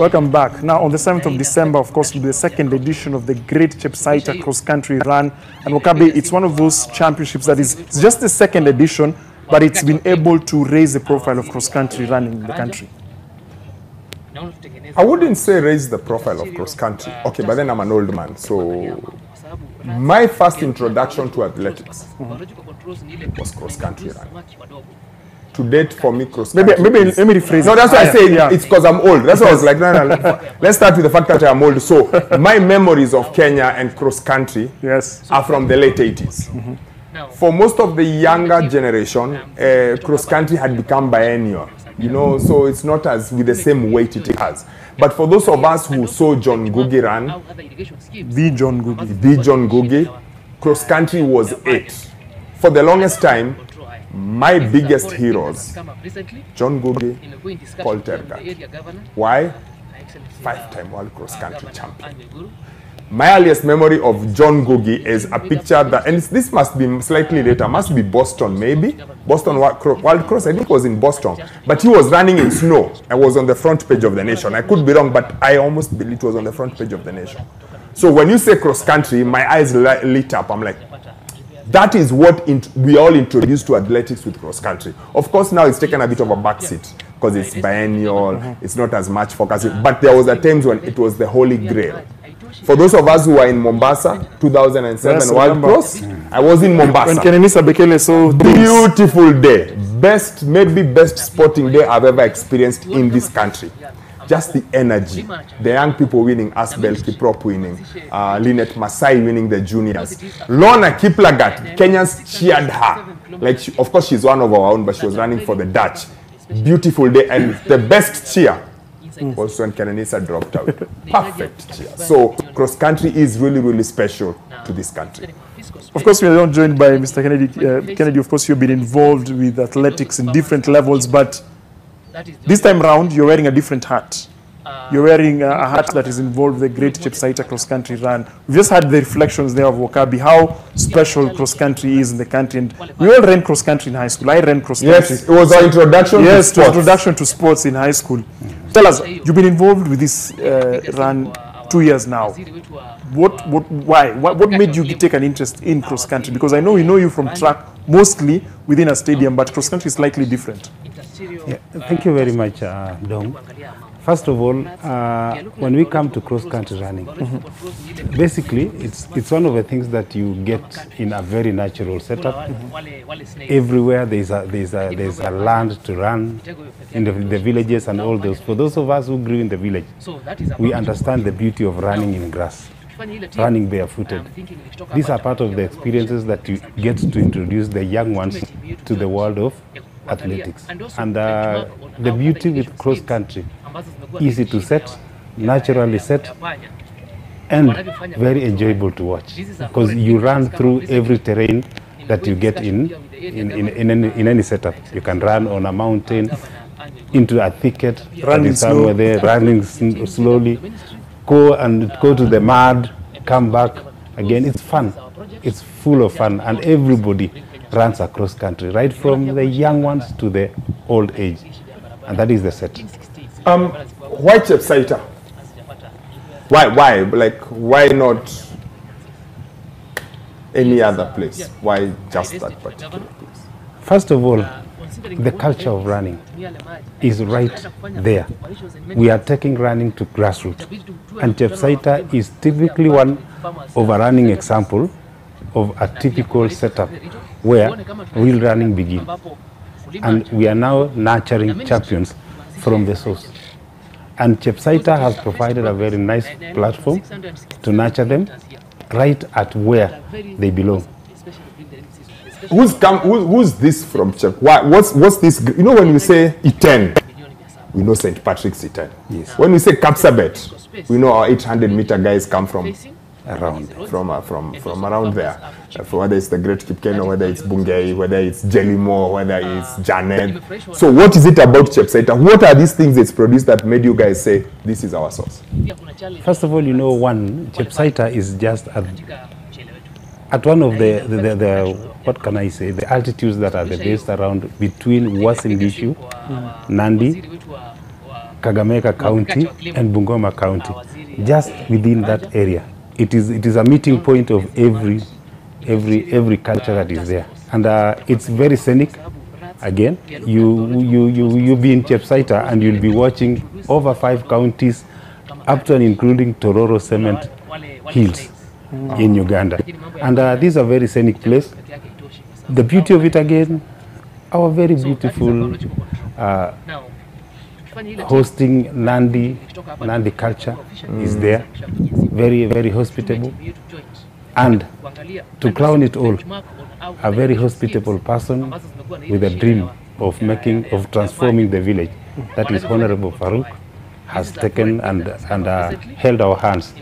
Welcome back. Now, on the 7th of December, of course, will be the second edition of the Great Chepsaita cross-country run. And Wakabi, it's one of those championships that is it's just the second edition, but it's been able to raise the profile of cross-country running in the country. I wouldn't say raise the profile of cross-country. Okay, but then I'm an old man, so my first introduction to athletics was cross-country running. To date, for me, cross-country Maybe let me rephrase. No, that's why I say it's because I'm old. That's why I was like, no. Let's start with the fact that I'm old. So my memories of Kenya and cross-country are from the late 80s. For most of the younger generation, cross-country had become biennial. You know, so it's not as with the same weight it has. But for those of us who saw John Ngugi run, the John Ngugi, cross-country was it. For the longest time, my biggest heroes, John Ngugi, Paul Tergat. Why? 5-time world cross-country champion. My earliest memory of John Ngugi is a picture that, and this must be slightly later, must be Boston maybe. Boston World Cross, I think was in Boston. But he was running in snow. I was on the front page of the Nation. I could be wrong, but I almost believe it was on the front page of the Nation. So when you say cross-country, my eyes lit up. I'm like, that is what we all introduced to athletics with cross-country. Of course, now it's taken a bit of a backseat because it's biennial, it's not as much focus. But there was a times when it was the holy grail. For those of us who are in Mombasa, 2007 World Cross, I was in Mombasa. When Kenedy Kennedy so beautiful day. Maybe best sporting day I've ever experienced in this country. Just the energy. The young people winning, Asbel Kiprop winning, Lynette Masai winning the juniors. Lorna Kiplagat, Kenyans cheered her. Like, of course, she's one of our own, but she was running for the Dutch. Beautiful day, and the best cheer was when Kenedy dropped out. Perfect cheer. So, cross-country is really, really special to this country. Of course, we are not joined by Mr. Kennedy. Of course, you've been involved with athletics in different levels, but this time round, you're wearing a different hat. You're wearing a hat that is involved with the Great Chepsaita cross-country run. We've just had the reflections there of Wakabi, how special cross-country is in the country. And we all ran cross-country in high school. I ran cross-country. Yes, it was our introduction to sports. Introduction to sports in high school. Tell us, you've been involved with this run 2 years now. Why? What made you take an interest in cross-country? Because I know we know you from track, mostly within a stadium, but cross-country is slightly different. Yeah, thank you very much, Dong. First of all, when we come to cross-country running, basically it's one of the things that you get in a very natural setup. Everywhere there's a land to run in the villages and all those. For those of us who grew in the village, we understand the beauty of running in grass, running barefooted. These are part of the experiences that you get to introduce the young ones to the world of athletics. And the beauty with cross-country, easy to set, naturally set, and very enjoyable to watch, because you run through every terrain that you get in any setup. You can run on a mountain, into a thicket, running somewhere there, running slowly, go to the mud, come back again. It's fun. It's full of fun, and everybody runs across country, right from the young ones to the old age, and that is the set. Why Chepsaita? Why? Like, why not any other place? Why just that particular place? First of all, the culture of running is right there. We are taking running to grassroots, and Chepsaita is typically one of a running example of a typical setup where real running begins. And we are now nurturing champions from the source. And Chepsaita has provided a very nice platform to nurture them right at where they belong. Who's this from Chep? What's this? You know, when we say Iten, we know St. Patrick's Iten. Yes. When we say Kapsabet, we know our 800-meter guys come from around around there. Whether it's the Great Kipkeno, whether it's Bungei, whether it's Jelimo, whether it's Janet. So what is it about Chepsaita? What are these things it's produced that made you guys say, this is our source? First of all, you know, Chepsaita is just at one of the what can I say, the altitudes that are the best around between Uasin Gishu, Nandi, Kakamega County and Bungoma County, just within that area. It is a meeting point of every culture that is there, and it's very scenic. Again, you'll be in Chepsaita and you'll be watching over 5 counties, up to and including Tororo Cement Hills in Uganda, and these are very scenic place. The beauty of it again, our very beautiful hosting Nandi culture is there, very hospitable, and to crown it all, a very hospitable person with a dream of transforming the village. That is Honorable Farouk has taken and held our hands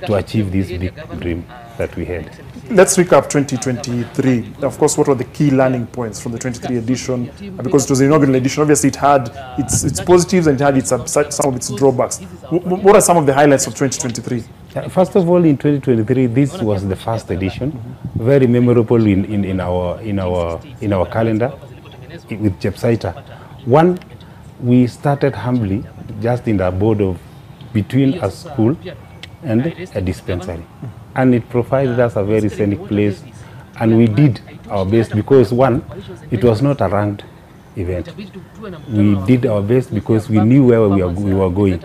to achieve this big dream that we had. Let's recap 2023. Of course, what were the key learning points from the 23 edition? Because it was an inaugural edition, obviously it had its positives and it had some of its drawbacks. What are some of the highlights of 2023? First of all, in 2023, this was the first edition, very memorable in our calendar with Chepsaita. One, we started humbly, just in the board of between a school and a dispensary, and it provided us a very scenic place, and we did our best because one, it was not a ranked event. We did our best because we knew where we were going.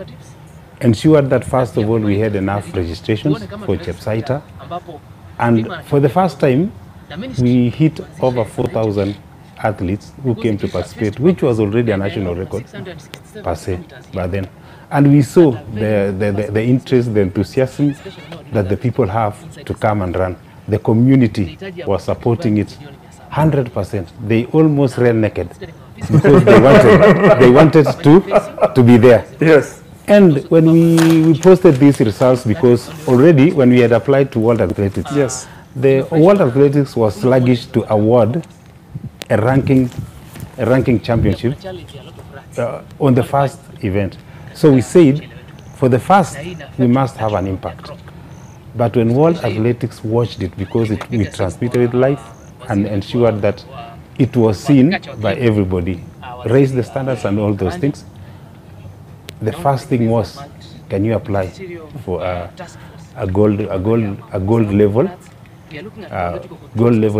Ensured that first of all we had enough registrations for Chepsaita, and for the first time we hit over 4,000 athletes who came to participate, which was already a national record per se by then. And we saw the interest, the enthusiasm that the people have to come and run. The community was supporting it 100%. They almost ran naked because they wanted to be there. Yes. And when we posted these results, because already when we had applied to World Athletics, yes, the World Athletics was sluggish to award a ranking championship on the first event. So we said, for the first, we must have an impact. But when World Athletics watched it, because we transmitted it live and ensured that it was seen by everybody, raised the standards and all those things, the first thing was, can you apply for a gold level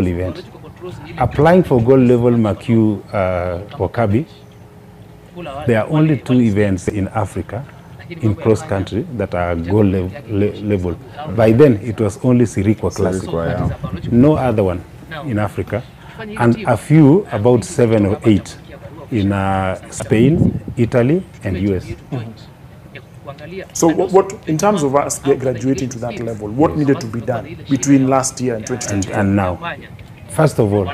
event? Applying for gold level Makiu Wakabi, there are only 2 events in Africa in cross country that are gold level. By then it was only Sirikwa Classic, no other one in Africa, and a few, about 7 or 8 in Spain, Italy, and US. So what, in terms of us graduating to that level, what needed to be done between last year and 2020 and now? First of all,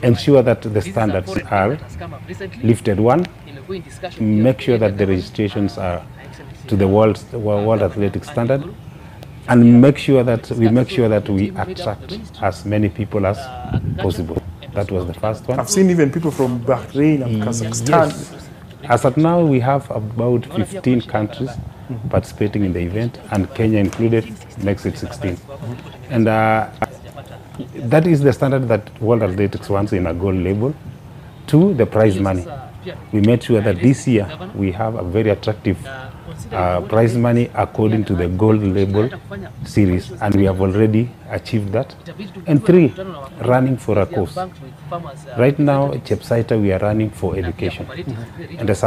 ensure that the standards are lifted. One, make sure that the registrations are to the World Athletics standard, and make sure that we attract as many people as possible. That was the first one. I've seen even people from Bahrain and Kazakhstan. Yes. As of now, we have about 15 countries participating in the event, and Kenya included makes it 16. And that is the standard that World Athletics wants in a gold label. 2, the prize money. We made sure that this year we have a very attractive prize money according to the gold label series, and we have already achieved that. And 3, running for a cause. Right now, Chepsaita, we are running for education. And as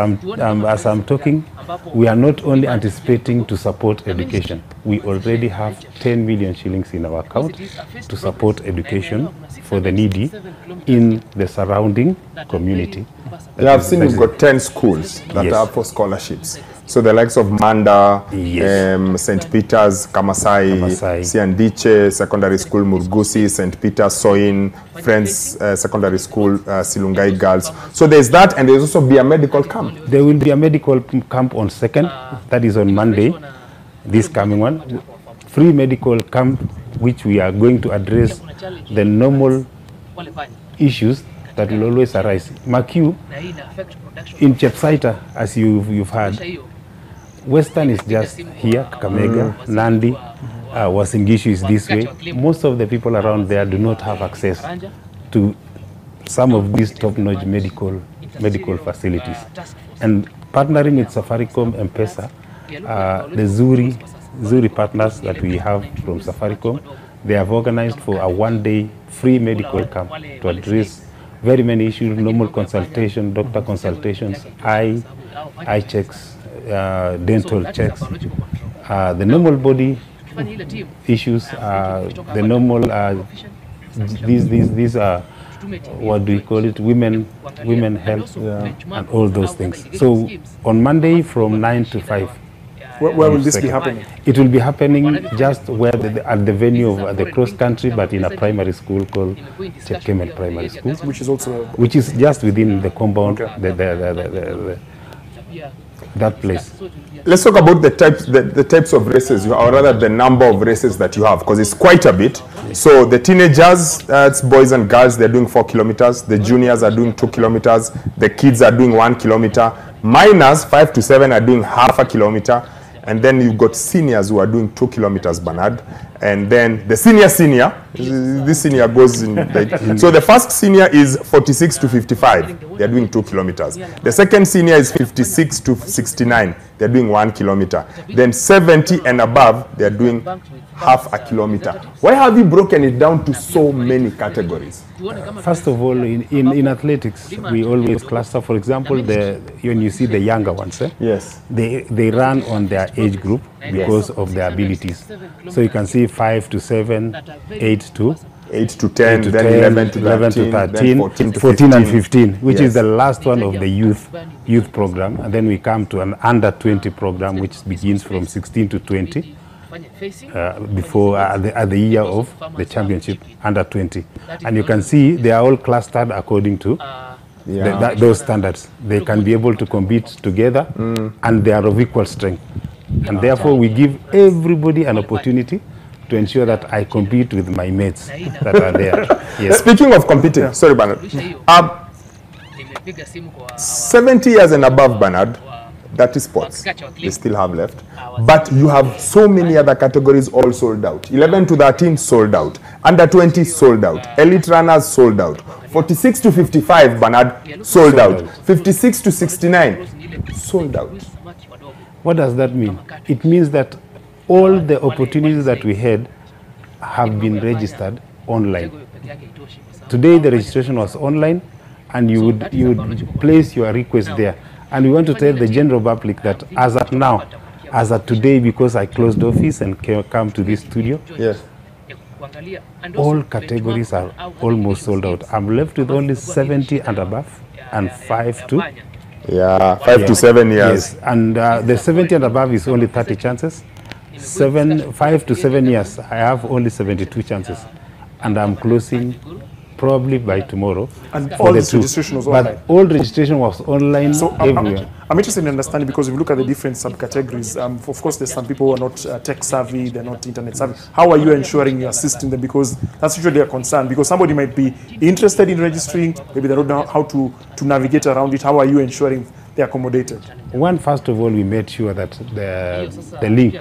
I'm talking, we are not only anticipating to support education, we already have 10 million shillings in our account to support education for the needy in the surrounding community. Yeah, I've seen you've got 10 schools that are for scholarships. So the likes of Manda, St. Peter's, Kamasai, Siandiche Secondary School, Murgusi, St. Peter's, Soin, Friends Secondary School, Silungai Girls. So there's that, and there's also be a medical camp. There will be a medical camp on 2nd, that is on Monday, this coming one. Free medical camp, which we are going to address the normal issues that will always arise. Makiu, in Chepsaita, as you've heard, Western is just here, Kakamega, Nandi, Wasingishu is this way. Most of the people around there do not have access to some of these top-notch medical facilities. And partnering with Safaricom M-Pesa, the Zuri partners that we have from Safaricom, they have organized for a one-day free medical camp to address very many issues, normal consultation, doctor consultations, eye checks, dental checks, the normal body issues, the normal, these are, what do we call it, women health, and all those things. So on Monday from 9 to 5. Where will this be happening? It will be happening just where at the venue of the cross country, but in a primary school called Chepsaita Primary School, which is just within the compound, that place. Let's talk about the types of races, or rather the number of races that you have, because it's quite a bit. So the teenagers, that's boys and girls, they're doing 4 kilometers. The juniors are doing 2 kilometers. The kids are doing 1 kilometer. Minors, 5 to 7, are doing half a kilometer. And then you've got seniors who are doing 2 kilometers, Bernard. And then the senior, this senior goes in like, so the first senior is 46 to 55. They're doing 2 kilometers. The second senior is 56 to 69. They're doing 1 kilometer. Then 70 and above, they're doing half a kilometer. Why have you broken it down to so many categories? First of all, in athletics, we always cluster. For example, when you see the younger ones, yes, they run on their age group because of their abilities. So you can see 5 to 7, 8 to 10, then 11 to 13, 14 and 15, which is the last one of the youth program. And then we come to an under 20 program, which begins from 16 to 20. Before at the year of the championship under 20, and you can see they are all clustered according to those standards. They can be able to compete together, and they are of equal strength, and therefore we give everybody an opportunity to ensure that I compete with my mates that are there. Yes. Speaking of competing, sorry Bernard, 70 years and above, Bernard, that is sports, they still have left. But you have so many other categories all sold out. 11 to 13 sold out. Under 20 sold out. Elite runners sold out. 46 to 55, Bernard, sold out. 56 to 69, sold out. What does that mean? It means that all the opportunities that we had have been registered online. Today the registration was online, and you would place your request there. And we want to tell the general public that as at now, as at today, because I closed office and come to this studio, yes, all categories are almost sold out. I'm left with only 70 and above, and 5 to 5 to 7 years. Yes, and the 70 and above is only 30 chances. 5 to 7 years, I have only 72 chances, and I'm closing probably by tomorrow. And all this registration was online? But all registration was online, so everywhere. I'm interested in understanding, because if you look at the different subcategories, of course there's some people who are not tech savvy, they're not internet savvy. How are you ensuring you're assisting them? Because that's usually a concern, because somebody might be interested in registering, maybe they don't know how to navigate around it. How are you ensuring they're accommodated? First of all, we made sure that the link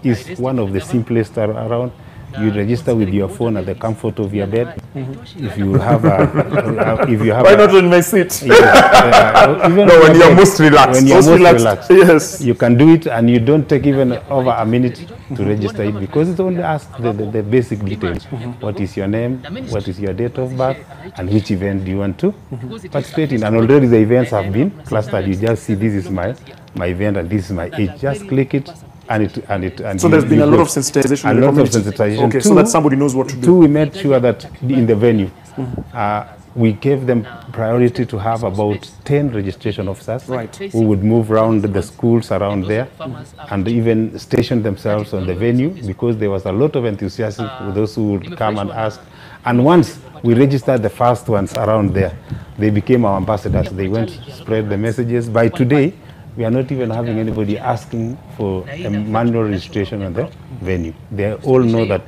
is one of the simplest around. You register with your phone at the comfort of your bed. If you have why not in my seat? Even when you're most relaxed. When you're most relaxed. Yes. You can do it, and you don't take even over a minute to register it, because it only asks the basic details. What is your name? What is your date of birth? And which event do you want to participate in? And already the events have been clustered. You just see, this is my event and this is my age. Just click it. And so there's been a lot of sensitization. A lot of sensitization. Okay, so that somebody knows what to do. Two, we made sure that in the venue, we gave them priority to have about 10 registration officers who would move around the schools around there and even station themselves on the venue, because there was a lot of enthusiasm for those who would come and ask. And once we registered the first ones around there, they became our ambassadors. They went to spread the messages. By today, we are not even having anybody asking for a manual registration on the venue. They all know that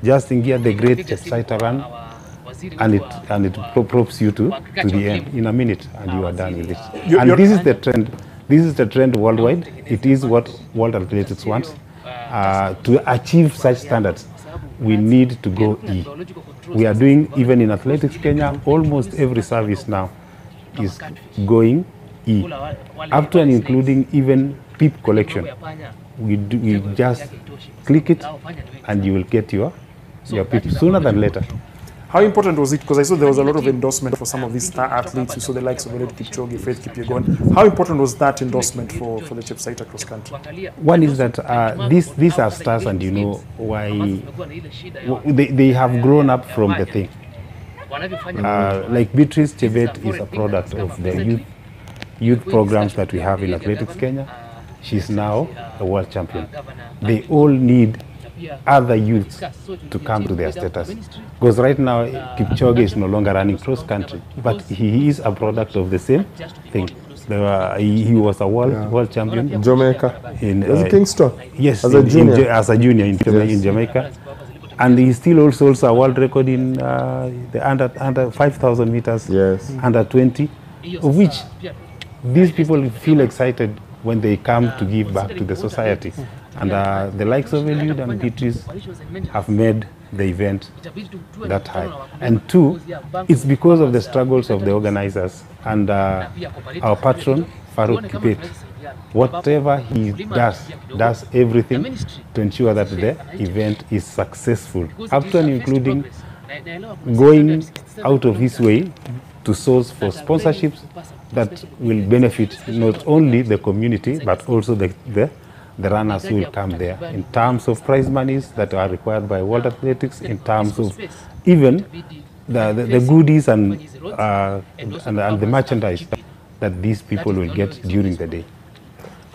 just in here the great Chepsaita run, and it props you to the end in a minute, and you are done with it. And this is the trend. This is the trend worldwide. It is what World Athletics wants. To achieve such standards, we need to go E. We are doing, even in Athletics Kenya, almost every service now is going E, up to and including even PIP collection. We just click it and you will get your PIP sooner than later. How important was it? Because I saw there was a lot of endorsement for some of these star athletes. You saw the likes of Kenedy Kennedy, Faith Kipyegon. How important was that endorsement for the Chepsaita cross country? One is that these are stars, and you know why they have grown up from the thing. Like Beatrice Chebet is a product of the youth programs that we have in Athletics Kenya. She's now a world champion. They all need other youths to come to their status. Because right now, Kipchoge is no longer running cross country, but he is a product of the same thing. He was a world champion in Jamaica. Was it Kingston? Yes, as a junior in Jamaica. And he still also holds a world record in the under 5,000 meters, under 20, of which these people feel excited when they come to give back to the society. And the likes of Eliud and Beatrice have made the event that high. And two, it's because of the struggles of the organizers and our patron, Farouk Kibet. Whatever he does everything to ensure that the event is successful, up to and including going out of his way to source for sponsorships that will benefit not only the community but also the runners who will come there, in terms of prize monies that are required by World Athletics, in terms of even the goodies and the merchandise that these people will get during the day.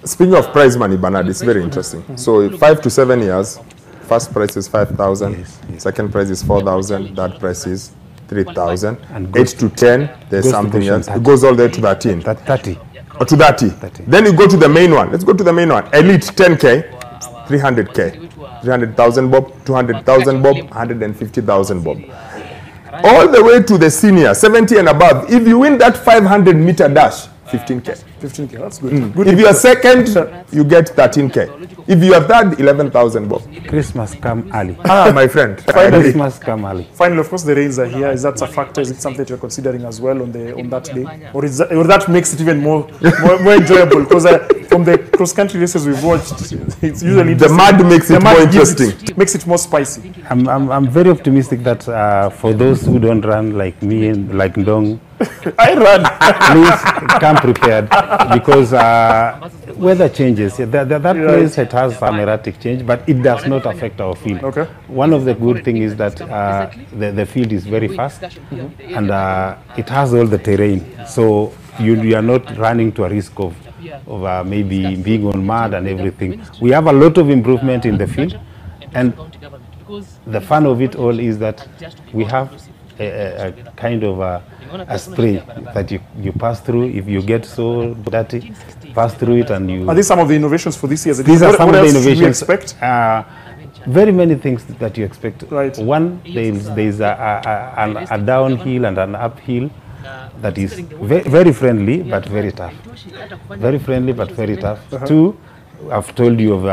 Speaking of prize money, Bernard, it's very interesting. So 5 to 7 years, first prize is 5,000, second prize is 4,000, third prize is 3,000, 8 to 10, there's something else. It goes all the way to 13. 30. Or to 30. Then you go to the main one. Let's go to the main one. Elite 10K, 300K, 300,000 bob, 200,000 bob, 150,000 bob. All the way to the senior, 70 and above. If you win that 500-meter dash, 15K. 15K, that's good. If you are second, you get 13K. If you are third, 11,000 bob. Christmas come early. My friend. Finally. Christmas come early. Finally, of course, the rains are here. Is that a factor? Is it something that you're considering as well on that day? Or that makes it even more enjoyable? Because from the cross-country races we've watched, it's usually the mud makes it more interesting. Makes it more spicy. I'm very optimistic that for those who don't run like me and like Ndong, I run. Please come prepared, because weather changes. That place it has some erratic change, but it does not affect our field. Okay. One of the good things is that the field is very fast, and it has all the terrain. So you are not running to a risk of maybe being on mud and everything. We have a lot of improvement in the field, and the fun of it all is that we have a kind of a spray that you pass through. If you get so dirty, pass through it and you... Are these some of the innovations for this year? These are some of the innovations. What else do you expect? Very many things that you expect. Right. One, there's a downhill and an uphill that is very friendly but very tough. Very friendly but very tough. Two, I've told you of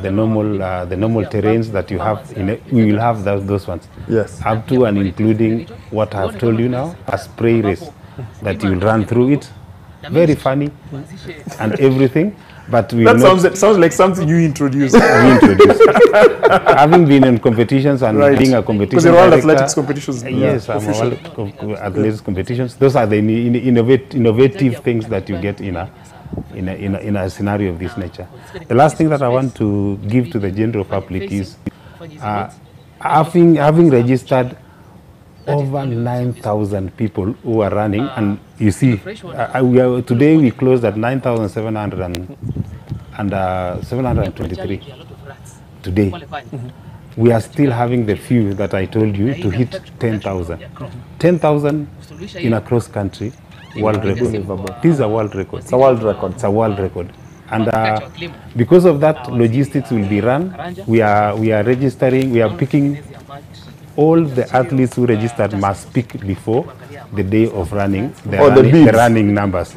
the normal terrains that you have. We will have those ones. Yes. Up to and including what I've told you now, a spray race that you will run through it. Very funny and everything. But we sounds like something you introduced. Having been in competitions and being a competition because World Athletics competitions. Yes, I'm World Athletics competitions. Those are the innovative things that you get in a scenario of this nature. The last thing that I want to give to the general public is having registered over 9,000 people who are running, and you see, today we closed at 9,723 today. We are still having the few that I told you to hit 10,000. 10,000 in a cross country world record. This is a world record. It's a world record. It's a world record. And because of that, logistics will be run. We are registering. We are picking. All the athletes who registered must pick before the day of running the running numbers.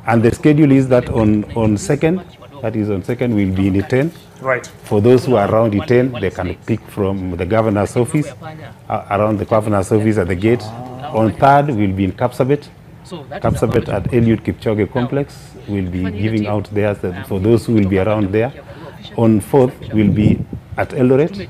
And the schedule is that on 2nd, that is on 2nd, we'll be in Iten. Right. For those who are around Iten, they can pick from the governor's office, around the governor's office at the gate. On 3rd, we'll be in Chepsaita. Kapsabet at Eliud Kipchoge Complex. We'll be giving out theirs for those who will be around there. On 4th, we'll be at Eldoret,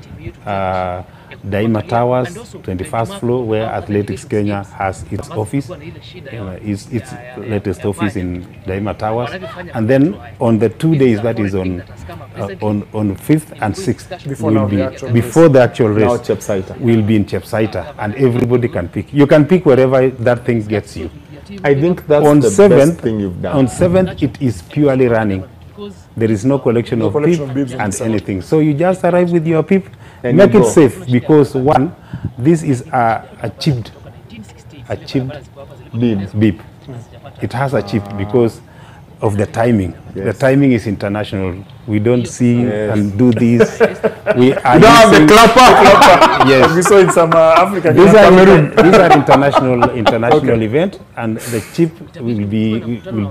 Daima Towers, 21st floor, where Athletics Kenya has its office, its latest office in Daima Towers. And then on the 2 days, that is on 5th and 6th, before the actual race, we'll be in Chepsaita, and everybody can pick. You can pick wherever that thing gets you. I think that's on the 7th, best thing you've done. On 7th, it is purely running. There is no collection of bibs and anything. So you just arrive with your bib, make it safe, because one, this is a chipped bib. It has a chip because of the timing. Yes. The timing is international. We don't see and do this. We are don't have the clapper. Yes, we saw in some African. These are international event, and the chip will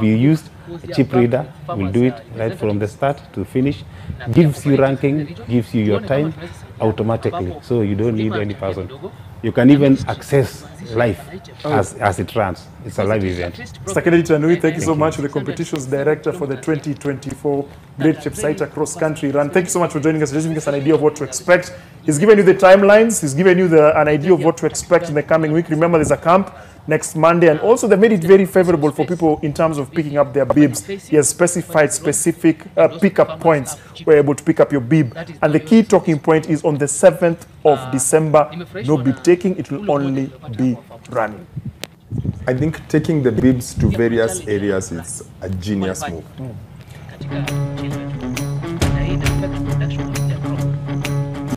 be used. Chip reader will do it right from the start to finish. Gives you ranking, gives you your time automatically. So you don't need any person. You can even access live as it runs. It's a live event. Mr. Kenedy Kennedy, thank you so much for the competitions director for the 2024 Great Chepsaita Cross Country Run. Thank you so much for joining us, just giving us an idea of what to expect. He's given you the timelines. He's given you an idea of what to expect in the coming week. Remember, there's a camp next Monday, and also they made it very favorable for people in terms of picking up their bibs. He has specified specific pickup points where you're able to pick up your bib. And the key talking point is on the 7th of December, no bib taking, it will only be running. I think taking the bibs to various areas is a genius move.